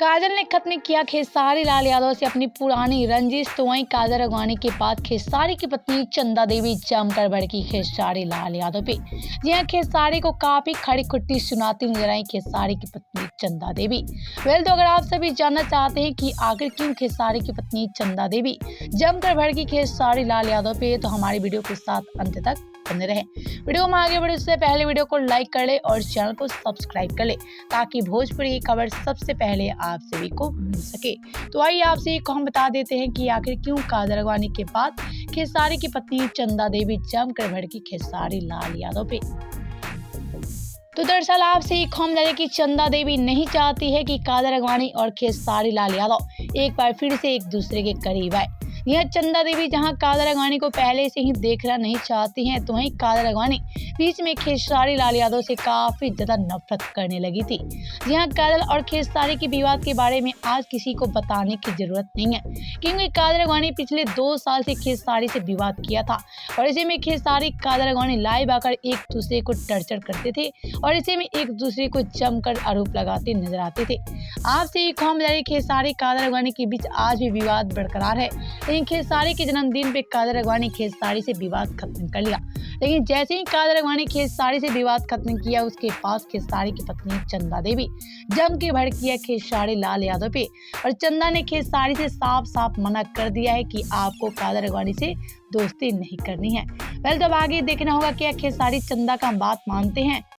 काजल ने खत्म किया खेसारी लाल यादव से अपनी पुरानी रंजिश। तो वहीं काजल अगवानी के बाद खेसारी की पत्नी चंदा देवी जमकर भड़की खेसारी लाल यादव पे। जी हां, खेसारी को काफी खड़ी खुट्टी सुनाती नजर आई खेसारी की पत्नी चंदा देवी। तो अगर आप सभी जानना चाहते हैं कि आखिर क्यों खेसारी की पत्नी चंदा देवी जमकर भड़की खेसारी लाल यादव पे, तो हमारी वीडियो के साथ अंत तक बने रहें। वीडियो में आगे बढ़ने से पहले वीडियो को लाइक कर ले और चैनल को सब्सक्राइब कर ले, ताकि भोजपुरी की खबर सबसे पहले आप सभी को मिल सके। तो आइए आप सभी को हम बता देते हैं कि आखिर क्यों काजल अगवानी के बाद खेसारी की पत्नी चंदा देवी जमकर भड़की खेसारी लाल यादव पे। तो दरअसल आपसे एक हम जाने कि चंदा देवी नहीं चाहती है कि काजल अगवानी और खेसारी लाल यादव एक बार फिर से एक दूसरे के करीब आए। यह चंदा देवी जहां काजल अगवानी को पहले से ही देखना नहीं चाहती हैं, तो वहीं काजल अगवानी बीच में खेसारी लाल यादव से काफी ज्यादा नफरत करने लगी थी। जहां काजल और खेसारी के विवाद के बारे में आज किसी को बताने की जरूरत नहीं है, क्योंकि काजल अगवानी पिछले 2 साल से खेसारी से विवाद किया था और इसी में खेसारी काजल अगवानी लाइव आकर एक दूसरे को टर्चर करते थे और इसी में एक दूसरे को जमकर आरोप लगाते नजर आते थे। आपसे एक हम जाने खेसारी काजल अगवानी के बीच आज भी विवाद बरकरार है, लेकिन खेसारी के जन्मदिन पे काजल अगवानी खेसारी से विवाद खत्म कर लिया। लेकिन जैसे ही काजल अगवानी खेसारी से विवाद खत्म किया, उसके पास खेसारी की पत्नी चंदा देवी जम के भड़की है खेसारी लाल यादव पे और चंदा ने खेसारी से साफ साफ मना कर दिया है कि आपको काजल अगवानी से दोस्ती नहीं करनी है। तो अब आगे देखना होगा कि खेसारी चंदा का बात मानते हैं